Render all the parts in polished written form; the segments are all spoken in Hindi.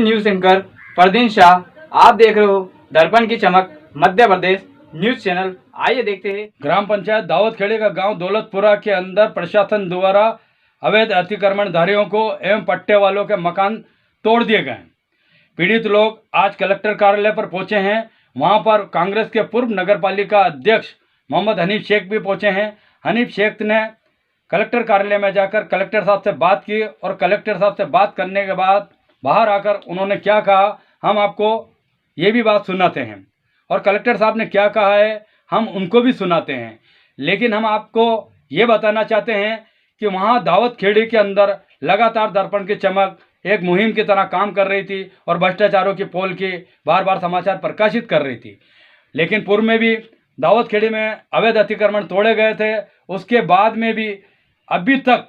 न्यूज एंकर परदीन शाह, आप देख रहे हो दर्पण की चमक मध्य प्रदेश न्यूज चैनल। आइए देखते हैं। ग्राम पंचायत दाऊदखेड़े का गांव दौलतपुरा के अंदर प्रशासन द्वारा अवैध अतिक्रमणधारियों को एवं पट्टे वालों के मकान तोड़ दिए गए। पीड़ित लोग आज कलेक्टर कार्यालय पर पहुंचे हैं। वहां पर कांग्रेस के पूर्व नगरपालिका अध्यक्ष मोहम्मद हनीफ शेख भी पहुंचे हैं। हनीफ शेख ने कलेक्टर कार्यालय में जाकर कलेक्टर साहब से बात की और कलेक्टर साहब से बात करने के बाद बाहर आकर उन्होंने क्या कहा हम आपको ये भी बात सुनाते हैं और कलेक्टर साहब ने क्या कहा है हम उनको भी सुनाते हैं। लेकिन हम आपको ये बताना चाहते हैं कि वहाँ दाऊदखेड़े के अंदर लगातार दर्पण की चमक एक मुहिम की तरह काम कर रही थी और भ्रष्टाचारों की पोल की बार बार समाचार प्रकाशित कर रही थी। लेकिन पूर्व में भी दाऊदखेड़े में अवैध अतिक्रमण तोड़े गए थे। उसके बाद में भी अभी तक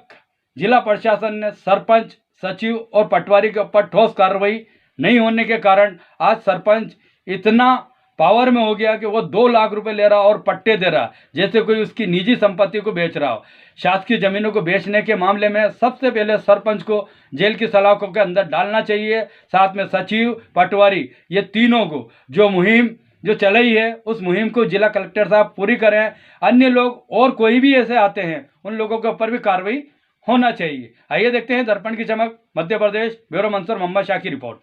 जिला प्रशासन ने सरपंच, सचिव और पटवारी के ऊपर ठोस कार्रवाई नहीं होने के कारण आज सरपंच इतना पावर में हो गया कि वो 2 लाख रुपए ले रहा और पट्टे दे रहा जैसे कोई उसकी निजी संपत्ति को बेच रहा हो। शासकीय जमीनों को बेचने के मामले में सबसे पहले सरपंच को जेल की सलाखों के अंदर डालना चाहिए। साथ में सचिव, पटवारी, ये तीनों को जो मुहिम जो चलाई है उस मुहिम को जिला कलेक्टर साहब पूरी करें। अन्य लोग और कोई भी ऐसे आते हैं उन लोगों के ऊपर भी कार्रवाई होना चाहिए। आइए देखते हैं दर्पण की चमक मध्य प्रदेश, ब्यूरो मंसूर मोहम्मद शाह की रिपोर्ट।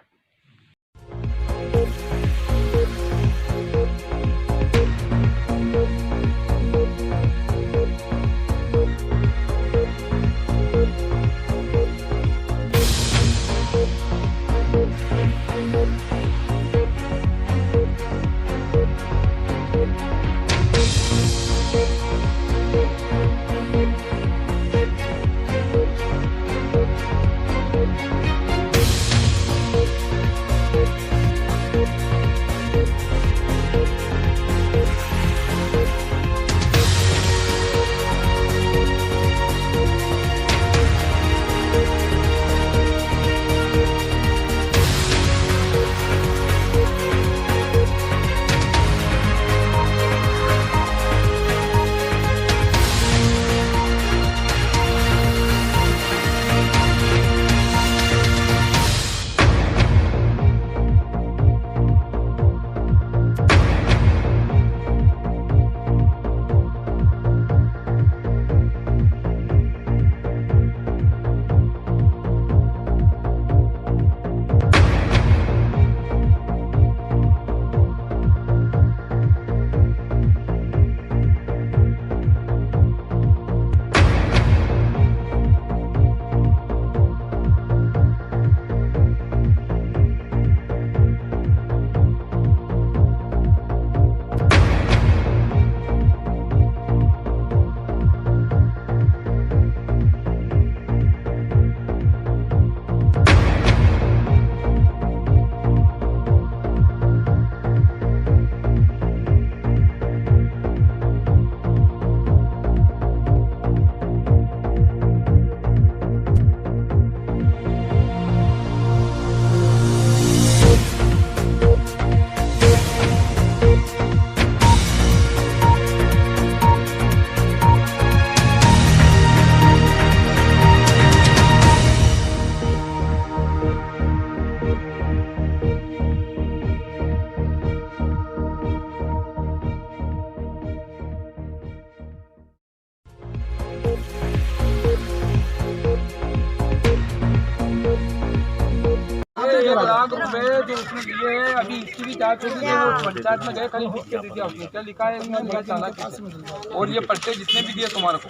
लाख रुपए जो उसने दिए हैं अभी इसकी भी जांच होगी। वो पंचायत में गए कल लिख के दे दिया उसने, क्या लिखा है इसमें चालाक। और ये पट्टे जितने भी दिए तुम्हारे को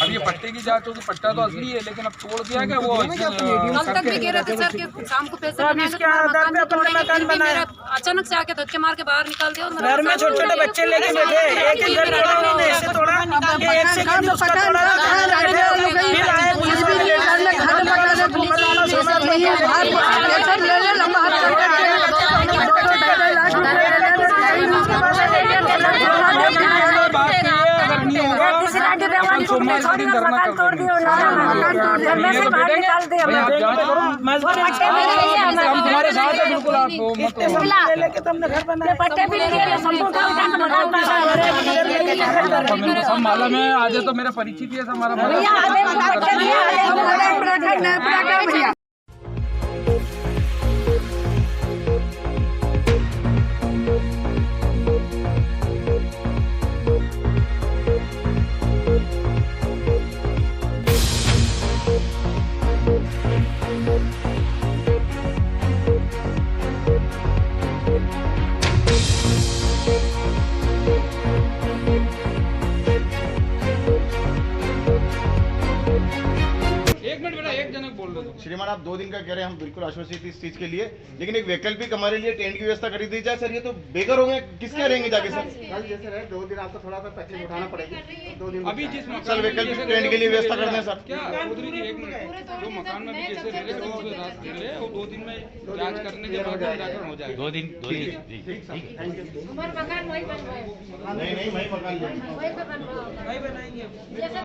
अब ये पट्टे की जांच होगी। पट्टा तो असली है लेकिन अब तोड़ दिया क्या वो शाम को पैसे अचानक से आके धक्के मार के बाहर निकाल दिया। घर में छोटे छोटे बच्चे लेके बैठे सोमवार के दिन धरना कर दियो ना, घर में से बाहर निकाल दे। हम तुम्हारे साथ है बिल्कुल। आपको पट्टे भी लिए सब मालूम है। आज तो मेरा परिचित है हमारा। आप 2 दिन का कह रहे हैं, हम बिल्कुल आश्वसित इस चीज के लिए, लेकिन एक वैकल्पिक हमारे लिए टेंट की व्यवस्था कर दी जाए। सर ये तो बेघर हो गए, किसके रहेंगे जाके सर? कल जैसे रहे 2 दिन आपको थोड़ा सा तकलीफ उठाना पड़ेगी, 2 दिन अभी जिस सर वैकल्पिक टेंट के लिए व्यवस्था कर दें सर। क्या चौधरी जी, एक मिनट, जो मकान में भी जैसे रह रहे वो रात रह रहे, और 2 दिन में जांच करने के बाद निराकरण हो जाएगा। 2 दिन हमारा मकान वही बनवाएगा, नहीं वही मकान वही पे बनवाएगा। वही बनाएंगे। जैसे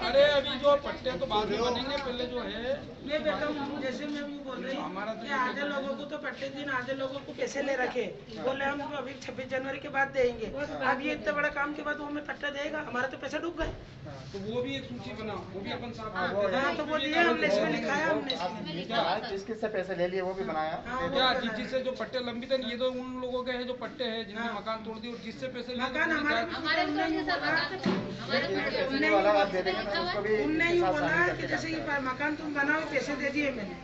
अरे अभी जो पट्टे तो बाद में बनेंगे, पहले जो है ये बेटा जैसे मैं यूँ बोल रही हूँ कि आधे लोगों को तो पट्टे दिन, आधे लोगों को पैसे ले रखे, बोले हम अभी 26 जनवरी के बाद देंगे। अब ये इतना बड़ा काम के बाद वो हमें पट्टा देगा, हमारा तो पैसा डूब गए। तो वो भी एक सूची बनाओ, वो भी अपन साफ हाँ तो वो दिया हमने, इसमें लिखाया हमने। किस किससे पैसे ले लिए वो भी बनाया। क्या जिससे जो पट्टे लंबित है, ये तो उन लोगों के हैं जो पट्टे हैं जिनके मकान तोड़ दिए, और जिससे पैसे लिए मकान हमारे वाला आप दे देंगे ना, उसको भी उनने यूँ बोला कि जैसे कि मकान तुम बनाओ, पैसे दे दिए मैंने।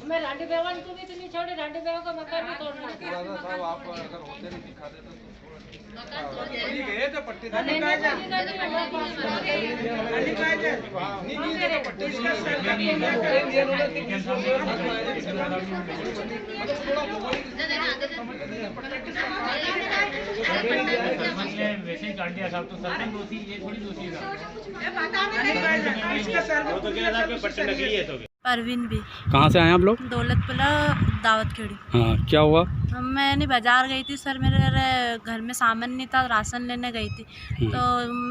मैं रांडी बेवन को भी तो नहीं छोड़ी, रांडी बेवन का मकान भी तोड़ दिया। साहब आप अगर होते नहीं दिखा देते तो गए थे पट्टे इसका वैसे ही काट दिया साहब, तो सरपंच दोषी, ये थोड़ी दोषी है। पट्टे नकली है तो परवीन भी। कहाँ से आए आप लोग? दौलतपुरा दावत खेड़ी। हाँ, क्या हुआ? मैंने बाजार गई थी सर, मेरे घर में सामान नहीं था, राशन लेने गई थी, तो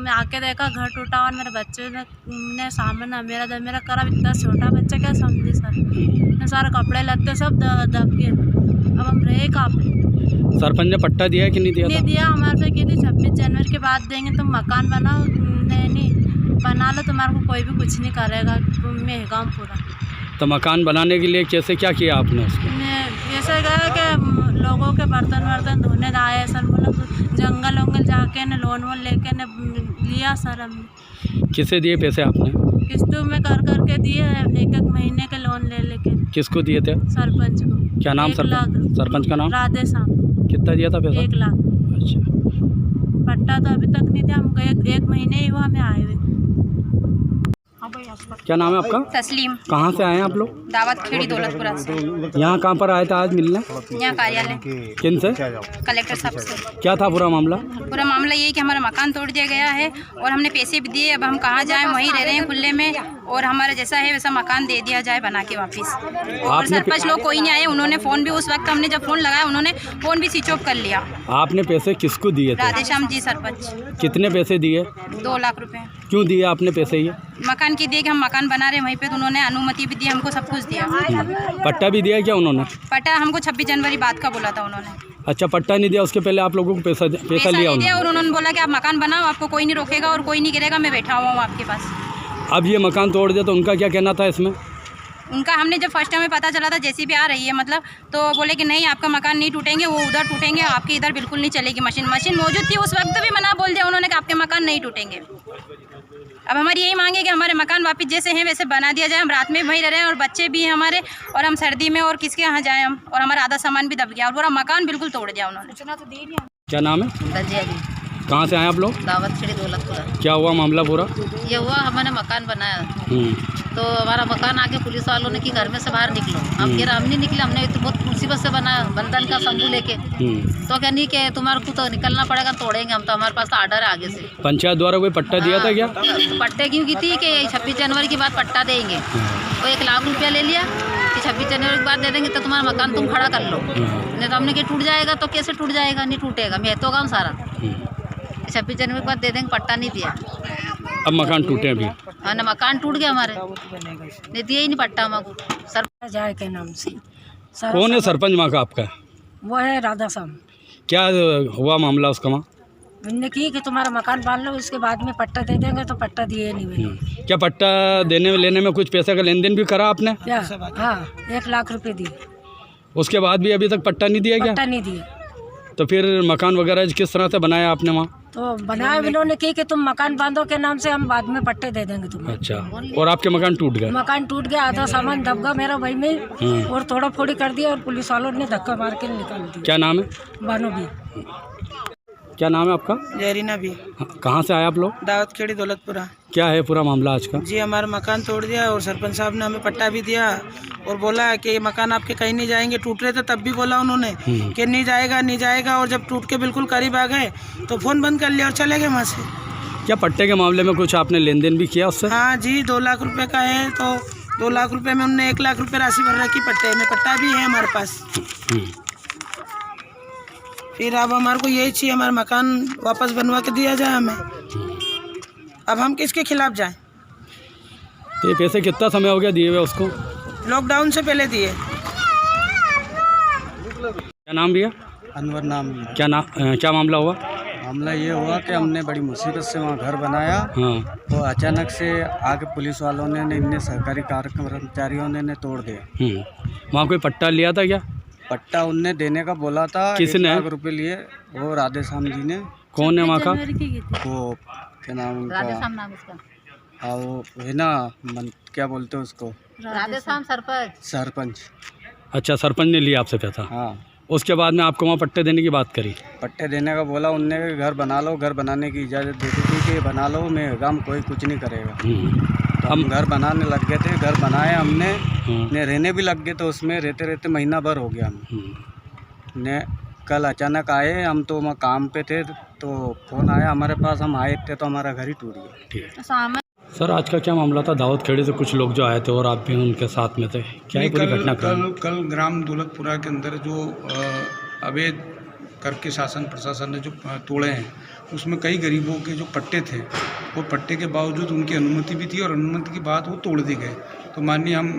मैं आके देखा घर टूटा और मेरे बच्चे ने सामान मेरा करा। इतना छोटा बच्चा क्या समझी सर, ने सारे कपड़े लत्ते सब दब गए। अब हम रहे कहाँ पे? सरपंच ने पट्टा दिया है कि नहीं दिया? नहीं दिया, हमारे से कहती 26 जनवरी के बाद देंगे, तुम मकान बनाओ। नहीं बना लो, तुम्हारे को कोई भी कुछ नहीं करेगा। मैं गाँव पूरा तो मकान बनाने के लिए कैसे क्या किया आपने उसको? ऐसे गया कि लोगों के बर्तन धोने आए सर, मतलब जंगल वंगल जाके न लोन वोन लेके न लिया सर हमने। किसे दिए पैसे आपने? किस्तों में कर के दिए, एक महीने के लोन ले लेके। किसको दिए थे? सरपंच को। क्या नाम? 1 लाख। सरपंच का नाम? राधे श्याम। कितना दिया था पैसा? 1 लाख। अच्छा, पट्टा तो अभी तक नहीं दिया, हम एक महीने ही हुआ हमें आए हुए। क्या नाम है आपका? तस्लीम। कहाँ से आए हैं आप लोग? दावत खेड़ी दौलतपुरा से। यहाँ कहाँ पर आए थे आज मिलने? यहाँ कार्यालय किन से? कलेक्टर साहब से। क्या था पूरा मामला? पूरा मामला ये है कि हमारा मकान तोड़ दिया गया है और हमने पैसे भी दिए। अब हम कहाँ जाएं, वहीं रह रहे हैं खुले में, और हमारा जैसा है वैसा मकान दे दिया जाए बना के वापस। और सरपंच लोग कोई नहीं आए, उन्होंने फ़ोन भी, उस वक्त हमने जब फ़ोन लगाया उन्होंने फ़ोन भी स्विच ऑफ कर लिया। आपने पैसे किसको दिए थे? राधेश्याम जी सरपंच। कितने पैसे दिए? 2 लाख रुपए। क्यों दिए आपने पैसे ये? मकान की दिए कि हम मकान बना रहे हैं वहीं पे, तो उन्होंने अनुमति भी दी, हमको सब कुछ दिया। पट्टा भी दिया क्या उन्होंने? पट्टा हमको 26 जनवरी बाद का बोला था उन्होंने। अच्छा, पट्टा नहीं दिया, उसके पहले आप लोगों को पैसा लिया नहीं दिया, उन्होंने? और उन्होंने बोला कि आप मकान बनाओ, आपको कोई नहीं रोकेगा और कोई नहीं गिरेगा, मैं बैठा हुआ हूँ आपके पास। अब ये मकान तोड़ दिया तो उनका क्या कहना था इसमें? उनका हमने जब फर्स्ट टाइम में पता चला था जेसीबी आ रही है मतलब, तो बोले कि नहीं आपका मकान नहीं टूटेंगे, वो उधर टूटेंगे, आपके इधर बिल्कुल नहीं चलेगी मशीन मौजूद थी उस वक्त भी मना बोल दिया उन्होंने कि आपके मकान नहीं टूटेंगे। अब हमारी यही मांग है कि हमारे मकान वापस जैसे हैं वैसे बना दिया जाए। हम रात में वहीं रह रहे हैं और बच्चे भी हैं हमारे, और हम सर्दी में और किसके यहाँ जाएं हम, और हमारा आधा सामान भी दब गया और पूरा मकान बिल्कुल तोड़ दिया उन्होंने। क्या नाम है? रजिया जी, कहाँ से आए आप लोग? दावत खेड़ी दौलतपुरा। क्या हुआ मामला पूरा? ये हुआ हमने मकान बनाया तो हमारा मकान आके पुलिस वालों ने कि घर में से बाहर निकलो। हम कह रहे हम नहीं निकले, हमने तो बहुत मुसीबत से बनाया बंधन का शंभू लेके। तो क्या नहीं कि तुम्हारे को तो निकलना पड़ेगा, तोड़ेंगे हम, तो हमारे पास तो ऑर्डर है आगे से। पंचायत द्वारा कोई पट्टा दिया था क्या? पट्टे क्यों की थी कि 26 जनवरी के बाद पट्टा देंगे, वो 1 लाख रुपया ले लिया कि 26 जनवरी के बाद दे देंगे तो तुम्हारा मकान तुम खड़ा कर लो। नहीं तो हमने कि टूट जाएगा, तो कैसे टूट जाएगा? नहीं टूटेगा, मैं तो गाँव सारा 26 जनवरी के बाद दे देंगे, पट्टा नहीं दिया। अब मकान टूटे अभी? हाँ ना, मकान टूट गया हमारे, नहीं दिया ही नहीं पट्टा हमको। जाए के नाम से। कौन है सरपंच वहाँ का आपका? वो है राधा श्याम। क्या हुआ मामला उसका वहाँ? मैंने की कि तुम्हारा मकान बांध लो, इसके बाद में पट्टा दे देंगे, तो पट्टा दिए नहीं मैंने। क्या पट्टा देने लेने में कुछ पैसे का लेन देन भी करा आपने? क्या? हाँ, 1 लाख रुपए दिए। उसके बाद भी अभी तक पट्टा नहीं दिया क्या? पट्टा नहीं दिया। तो फिर मकान वगैरह किस तरह से बनाया आपने वहाँ? तो बनाया इन्होंने की कि तुम मकान बांधो के नाम से, हम बाद में पट्टे दे देंगे तुम्हें। अच्छा, और आपके मकान टूट गए? मकान टूट गया, आधा सामान दब गया मेरा भाई में, और थोड़ा फोड़ी कर दिया, और पुलिस वालों ने धक्का मार के निकाल दिया। क्या नाम है? बानो भी। क्या नाम है आपका? जहरीना भी। कहाँ से आए आप लोग? दावत खेड़ी दौलतपुरा। क्या है पूरा मामला आज का? जी, हमारा मकान तोड़ दिया और सरपंच साहब ने हमें पट्टा भी दिया और बोला कि ये मकान आपके कहीं नहीं जाएंगे। टूट रहे थे तब भी बोला उन्होंने कि नहीं जाएगा नहीं जाएगा, और जब टूट के बिल्कुल करीब आ गए तो फ़ोन बंद कर लिया और चले गए वहाँ से। क्या पट्टे के मामले में कुछ आपने लेन देन भी किया उससे? हाँ जी, 2 लाख रुपए का है, तो 2 लाख रुपए में उन्होंने 1 लाख रुपए राशि भर रखी पट्टे में, पट्टा भी है हमारे पास। फिर अब हमारे को यही चाहिए, हमारा मकान वापस बनवा के दिया जाए हमें। अब हम किसके खिलाफ जाएं? ये पैसे कितना समय हो गया दिए हुए उसको? लॉकडाउन से पहले दिए। क्या नाम भैया? अनवर नाम। क्या मामला हुआ? मामला ये हुआ कि हमने बड़ी मुसीबत से वहाँ घर बनाया। हाँ। तो अचानक से आके पुलिस वालों ने इन्हें सरकारी कर्मचारियों ने तोड़ दिया। वहाँ कोई पट्टा लिया था क्या? पट्टा उनने देने का बोला था। किसने? 1 लाख रुपए लिए, वो राधे श्याम जी ने। कौन है वहाँ का? वो क्या नाम उनका? राधे श्याम नाम उसका। हाँ, वो है ना, क्या बोलते हैं उसको? राधे श्याम सरपंच। अच्छा, सरपंच ने लिया आपसे पैसा? हाँ। उसके बाद में आपको वहाँ पट्टे देने की बात करी? पट्टे देने का बोला उनने, घर बना लो, घर बनाने की इजाज़त दे दी थी कि बना लो, मैं काम कोई कुछ नहीं करेगा। तो हम घर बनाने लग गए थे, घर बनाए हमने, ने रहने भी लग गए, तो उसमें रहते रहते महीना भर हो गया। हम ने कल अचानक आए, हम तो वहाँ काम पे थे, तो फ़ोन आया हमारे पास, हम आए थे तो हमारा घर ही टूट गया। ठीक। सर, आज का क्या मामला था? दावत खेड़ी से कुछ लोग जो आए थे और आप भी उनके साथ में थे, क्या पूरी घटना? कल ग्राम दौलतपुरा के अंदर जो अवैध करके शासन प्रशासन ने जो तोड़े हैं, उसमें कई गरीबों के जो पट्टे थे, वो पट्टे के बावजूद उनकी अनुमति भी थी और अनुमति के बाद वो तोड़ दिए गए। तो माननीय हम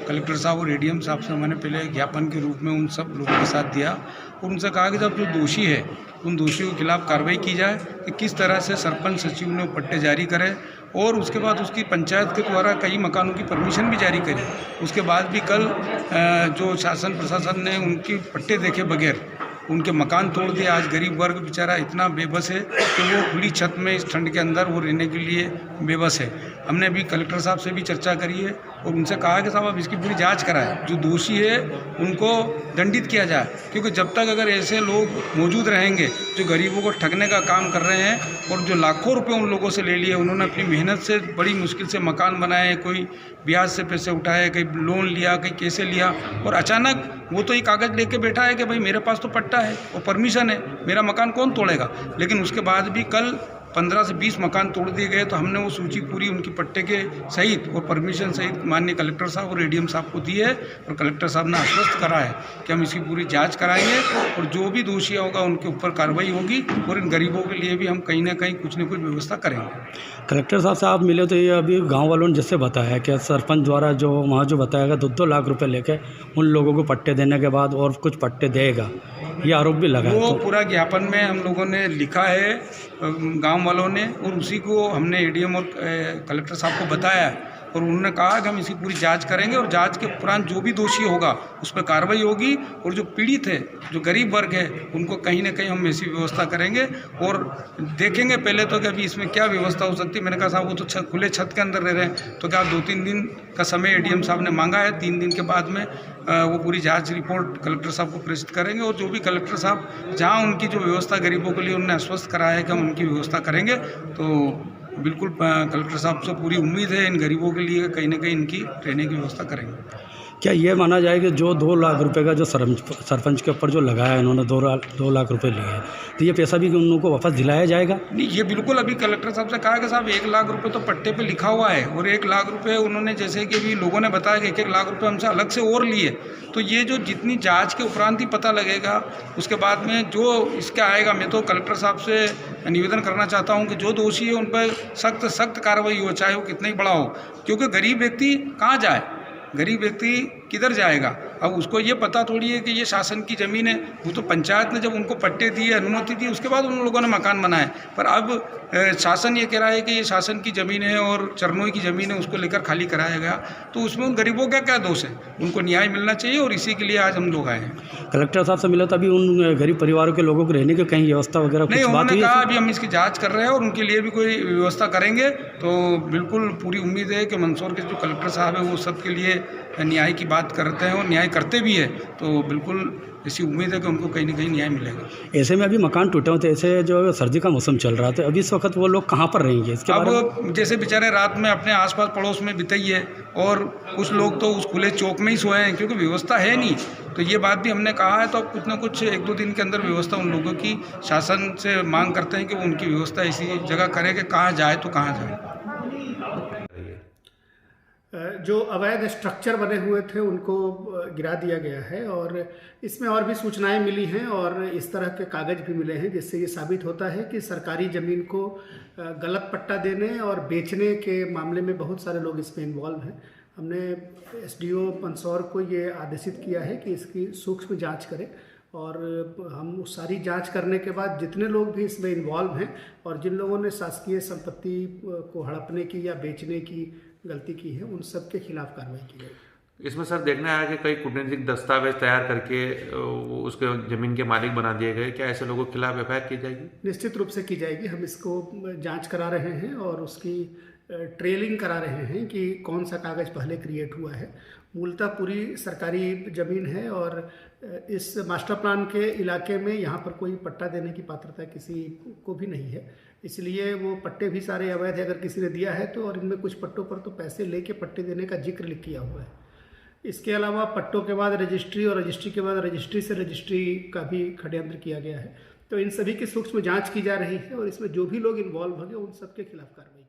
कलेक्टर साहब और एडीएम साहब से मैंने पहले ज्ञापन के रूप में उन सब लोगों के साथ दिया और उनसे कहा कि जब जो दोषी है उन दोषियों के खिलाफ कार्रवाई की जाए कि किस तरह से सरपंच सचिव ने पट्टे जारी करे और उसके बाद उसकी पंचायत के द्वारा कई मकानों की परमिशन भी जारी करी। उसके बाद भी कल जो शासन प्रशासन ने उनकी पट्टे देखे बगैर उनके मकान तोड़ दिए। आज गरीब वर्ग बेचारा इतना बेबस है कि वो खुली छत में इस ठंड के अंदर वो रहने के लिए बेबस है। हमने अभी कलेक्टर साहब से भी चर्चा करी है और उनसे कहा कि साहब अब इसकी पूरी जांच कराएं, जो दोषी है उनको दंडित किया जाए, क्योंकि जब तक अगर ऐसे लोग मौजूद रहेंगे जो गरीबों को ठगने का काम कर रहे हैं और जो लाखों रुपए उन लोगों से ले लिए, उन्होंने अपनी मेहनत से बड़ी मुश्किल से मकान बनाए, कोई ब्याज से पैसे उठाए, कहीं लोन लिया, कहीं कैसे लिया, और अचानक वो तो ये कागज़ लेके बैठा है कि भाई मेरे पास तो पट्टा है और परमिशन है, मेरा मकान कौन तोड़ेगा। लेकिन उसके बाद भी कल 15 से 20 मकान तोड़ दिए गए। तो हमने वो सूची पूरी उनकी पट्टे के सहित और परमिशन सहित माननीय कलेक्टर साहब और एडीएम साहब को दी है और कलेक्टर साहब ने आश्वस्त करा है कि हम इसकी पूरी जांच कराएंगे और जो भी दोषी होगा उनके ऊपर कार्रवाई होगी और इन गरीबों के लिए भी हम कहीं ना कहीं कुछ न कुछ व्यवस्था करेंगे। कलेक्टर साहब से आप मिले तो ये अभी गाँव वालों ने जिससे बताया कि सरपंच द्वारा जो वहाँ जो बताया गया 2-2 लाख रुपये लेके उन लोगों को पट्टे देने के बाद और कुछ पट्टे देगा, ये आरोप भी लगा वो पूरा ज्ञापन में हम लोगों ने लिखा है गांव वालों ने, और उसी को हमने एडीएम और कलेक्टर साहब को बताया है, और उन्होंने कहा कि हम इसकी पूरी जांच करेंगे और जांच के उपरांत जो भी दोषी होगा उस पर कार्रवाई होगी, और जो पीड़ित है, जो गरीब वर्ग है, उनको कहीं ना कहीं हम ऐसी व्यवस्था करेंगे और देखेंगे पहले तो कि अभी इसमें क्या व्यवस्था हो सकती है। मैंने कहा साहब वो तो खुले छत के अंदर रह रहे हैं, तो क्या 2-3 दिन का समय एडीएम साहब ने मांगा है, 3 दिन के बाद में वो पूरी जांच रिपोर्ट कलेक्टर साहब को प्रेषित करेंगे, और जो भी कलेक्टर साहब जहां उनकी जो व्यवस्था गरीबों के लिए उन्होंने आश्वस्त कराया है कि हम उनकी व्यवस्था करेंगे, तो बिल्कुल कलेक्टर साहब से पूरी उम्मीद है इन गरीबों के लिए कहीं ना कहीं इनकी रहने की व्यवस्था करेंगे। क्या ये माना जाए कि जो 2 लाख रुपए का जो सरपंच के ऊपर जो लगाया इन्होंने 2 लाख रुपए लिए हैं, तो ये पैसा भी उन लोगों को वापस दिलाया जाएगा? नहीं, ये बिल्कुल अभी कलेक्टर साहब से कहा कि साहब 1 लाख रुपए तो पट्टे पे लिखा हुआ है, और 1 लाख रुपए उन्होंने, जैसे कि अभी लोगों ने बताया कि 1-1 लाख रुपए हमसे अलग से और लिए, तो ये जो जितनी जांच के उपरांत ही पता लगेगा, उसके बाद में जो इसका आएगा, मैं तो कलेक्टर साहब से निवेदन करना चाहता हूँ कि जो दोषी है उन पर सख्त कार्रवाई हो, चाहे वो कितना ही बड़ा हो, क्योंकि गरीब व्यक्ति कहाँ जाए, गरीब व्यक्ति किधर जाएगा? अब उसको ये पता थोड़ी है कि ये शासन की ज़मीन है। वो तो पंचायत ने जब उनको पट्टे दिए, अनुमति दी, उसके बाद उन लोगों ने मकान बनाए, पर अब शासन ये कह रहा है कि ये शासन की ज़मीन है और चरणों की ज़मीन है, उसको लेकर खाली कराया गया, तो उसमें उन गरीबों का क्या दोष है? उनको न्याय मिलना चाहिए, और इसी के लिए आज हम लोग आए हैं। कलेक्टर साहब से मिला, तभी उन गरीब परिवारों के लोगों को रहने की कहीं व्यवस्था वगैरह नहीं, उन्होंने कहा अभी हम इसकी जाँच कर रहे हैं और उनके लिए भी कोई व्यवस्था करेंगे, तो बिल्कुल पूरी उम्मीद है कि मंदसौर के जो कलेक्टर साहब है वो सबके लिए न्याय की बात करते हैं और न्याय करते भी है, तो बिल्कुल ऐसी उम्मीद है कि उनको कहीं ना कहीं न्याय मिलेगा। ऐसे में अभी मकान टूटे होते, ऐसे जो सर्दी का मौसम चल रहा था, अभी इस वक्त वो लोग कहाँ पर रहेंगे? इसके अब जैसे बेचारे रात में अपने आसपास पड़ोस में बिताइए, और कुछ लोग तो उस खुले चौक में ही सोए हैं, क्योंकि व्यवस्था है नहीं, तो ये बात भी हमने कहा है, तो अब कुछ ना कुछ 1-2 दिन के अंदर व्यवस्था उन लोगों की शासन से मांग करते हैं कि वो उनकी व्यवस्था ऐसी जगह करे कि कहाँ जाए तो कहाँ जाए। जो अवैध स्ट्रक्चर बने हुए थे उनको गिरा दिया गया है, और इसमें और भी सूचनाएं मिली हैं और इस तरह के कागज़ भी मिले हैं, जिससे ये साबित होता है कि सरकारी ज़मीन को गलत पट्टा देने और बेचने के मामले में बहुत सारे लोग इसमें इन्वॉल्व हैं। हमने एसडीओ मंदसौर को ये आदेशित किया है कि इसकी सूक्ष्म जांच करें, और हम सारी जांच करने के बाद जितने लोग भी इसमें इन्वॉल्व हैं और जिन लोगों ने शासकीय संपत्ति को हड़पने की या बेचने की गलती की है, उन सब के खिलाफ कार्रवाई की जाएगी। इसमें सर देखने आया कि कई कूटनीतिक दस्तावेज तैयार करके उसके ज़मीन के मालिक बना दिए गए, क्या ऐसे लोगों के खिलाफ एफआईआर की जाएगी? निश्चित रूप से की जाएगी। हम इसको जांच करा रहे हैं और उसकी ट्रेलिंग करा रहे हैं कि कौन सा कागज़ पहले क्रिएट हुआ है। मूलतः पूरी सरकारी ज़मीन है और इस मास्टर प्लान के इलाके में यहाँ पर कोई पट्टा देने की पात्रता किसी को भी नहीं है, इसलिए वो पट्टे भी सारे अवैध है अगर किसी ने दिया है तो। और इनमें कुछ पट्टों पर तो पैसे लेके पट्टे देने का जिक्र किया हुआ है। इसके अलावा पट्टों के बाद रजिस्ट्री और रजिस्ट्री के बाद रजिस्ट्री से रजिस्ट्री का भी षड्यंत्र किया गया है। तो इन सभी की सूक्ष्म जाँच की जा रही है और इसमें जो भी लोग इन्वॉल्व होंगे उन सब के खिलाफ कार्रवाई